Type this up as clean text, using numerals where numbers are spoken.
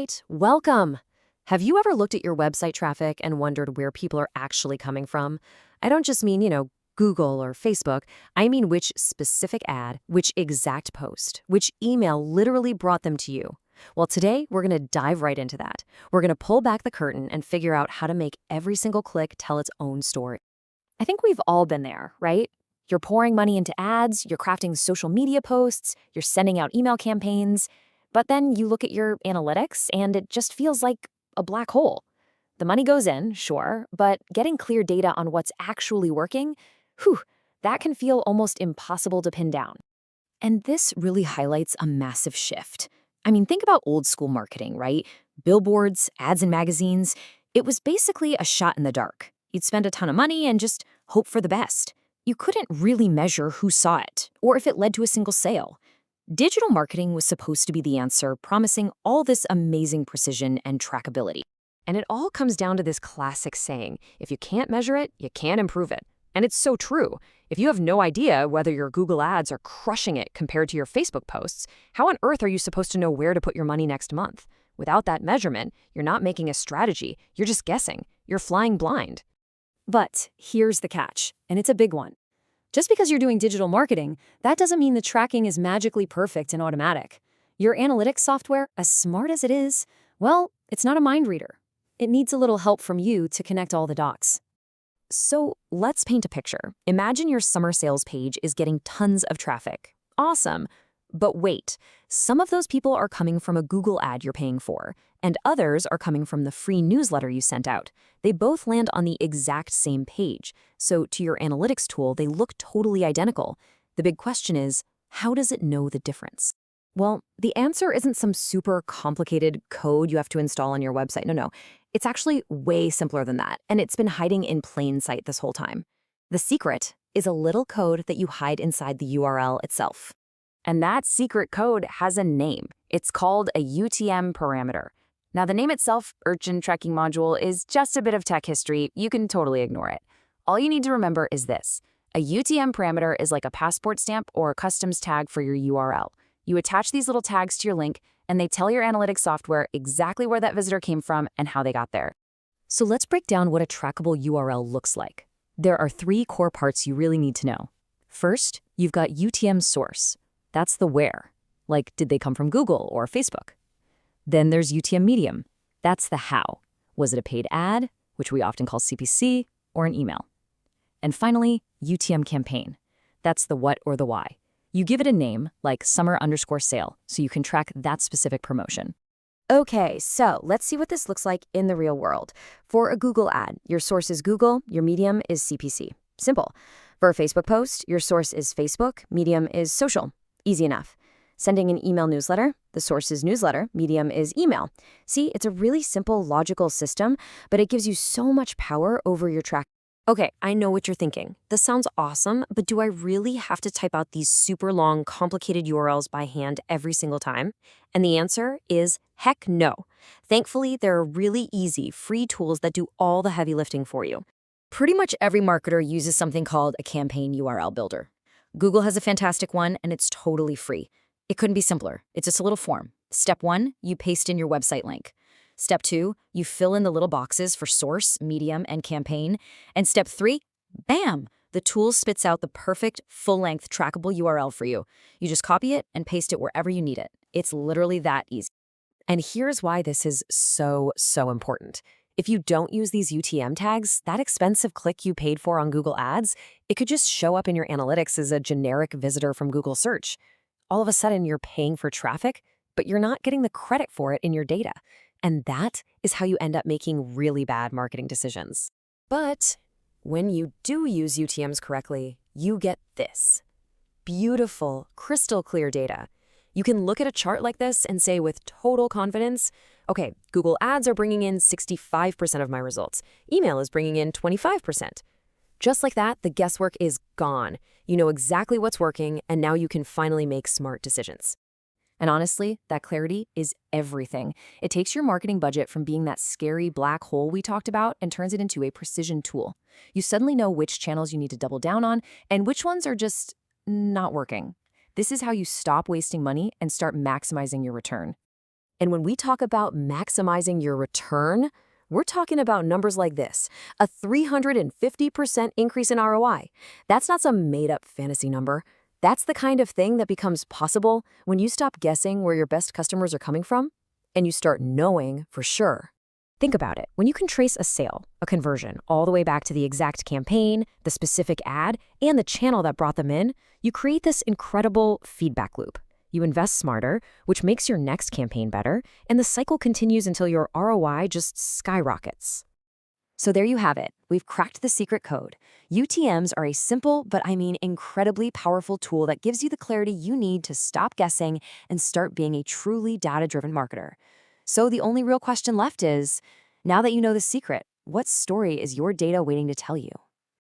right, welcome. Have you ever looked at your website traffic and wondered where people are actually coming from? I don't just mean, Google or Facebook. I mean which specific ad, which exact post, which email literally brought them to you. Well, today we're going to dive right into that. We're going to pull back the curtain and figure out how to make every single click tell its own story. I think we've all been there, right? You're pouring money into ads, you're crafting social media posts, you're sending out email campaigns, but then you look at your analytics and it just feels like a black hole. The money goes in, sure, but getting clear data on what's actually working, that can feel almost impossible to pin down. And this really highlights a massive shift. I mean, think about old school marketing, right? Billboards, ads in magazines. It was basically a shot in the dark. You'd spend a ton of money and just hope for the best. You couldn't really measure who saw it or if it led to a single sale. Digital marketing was supposed to be the answer, promising all this amazing precision and trackability. And it all comes down to this classic saying, if you can't measure it, you can't improve it. And it's so true. If you have no idea whether your Google ads are crushing it compared to your Facebook posts, how on earth are you supposed to know where to put your money next month? Without that measurement, you're not making a strategy. You're just guessing. You're flying blind. But here's the catch, and it's a big one. Just because you're doing digital marketing, that doesn't mean the tracking is magically perfect and automatic. Your analytics software, as smart as it is, well, it's not a mind reader. It needs a little help from you to connect all the dots. So let's paint a picture. Imagine your summer sales page is getting tons of traffic. Awesome. But wait, some of those people are coming from a Google ad you're paying for, and others are coming from the free newsletter you sent out. They both land on the exact same page, so to your analytics tool, they look totally identical. The big question is, how does it know the difference? Well, the answer isn't some super complicated code you have to install on your website. No. It's actually way simpler than that, and it's been hiding in plain sight this whole time. The secret is a little code that you hide inside the URL itself. And that secret code has a name. It's called a UTM parameter. Now, the name itself, Urchin Tracking Module, is just a bit of tech history. You can totally ignore it. All you need to remember is this. A UTM parameter is like a passport stamp or a customs tag for your URL. You attach these little tags to your link, and they tell your analytics software exactly where that visitor came from and how they got there. So let's break down what a trackable URL looks like. There are 3 core parts you really need to know. First, you've got UTM source. That's the where. Like, did they come from Google or Facebook? Then there's UTM medium. That's the how. Was it a paid ad, which we often call CPC, or an email? And finally, UTM campaign. That's the what or the why. You give it a name, like summer_sale, so you can track that specific promotion. Okay, so let's see what this looks like in the real world. For a Google ad, your source is Google, your medium is CPC. Simple. For a Facebook post, your source is Facebook, medium is social. Easy enough. Sending an email newsletter, the source is newsletter, medium is email. See, it's a really simple, logical system, but it gives you so much power over your track. Okay, I know what you're thinking. This sounds awesome, but do I really have to type out these super long, complicated URLs by hand every single time? And the answer is heck no. Thankfully, there are really easy, free tools that do all the heavy lifting for you. Pretty much every marketer uses something called a campaign URL builder. Google has a fantastic one, and it's totally free. It couldn't be simpler. It's just a little form. Step 1, you paste in your website link. Step 2, you fill in the little boxes for source, medium, and campaign. And step 3, bam! The tool spits out the perfect, full-length, trackable URL for you. You just copy it and paste it wherever you need it. It's literally that easy. And here's why this is so important. If you don't use these UTM tags, that expensive click you paid for on Google Ads, it could just show up in your analytics as a generic visitor from Google search. All of a sudden, you're paying for traffic, but you're not getting the credit for it in your data. And that is how you end up making really bad marketing decisions. But when you do use UTMs correctly, you get this. Beautiful, crystal clear data. You can look at a chart like this and say with total confidence, okay, Google Ads are bringing in 65% of my results. Email is bringing in 25%. Just like that, the guesswork is gone. You know exactly what's working, and now you can finally make smart decisions. And honestly, that clarity is everything. It takes your marketing budget from being that scary black hole we talked about and turns it into a precision tool. You suddenly know which channels you need to double down on and which ones are just not working. This is how you stop wasting money and start maximizing your return. And when we talk about maximizing your return, we're talking about numbers like this, a 350% increase in ROI. That's not some made-up fantasy number. That's the kind of thing that becomes possible when you stop guessing where your best customers are coming from and you start knowing for sure. Think about it. When you can trace a sale, a conversion, all the way back to the exact campaign, the specific ad, and the channel that brought them in, you create this incredible feedback loop. You invest smarter, which makes your next campaign better, and the cycle continues until your ROI just skyrockets. So there you have it. We've cracked the secret code. UTMs are a simple, but I mean incredibly powerful tool that gives you the clarity you need to stop guessing and start being a truly data-driven marketer. So the only real question left is, now that you know the secret, what story is your data waiting to tell you?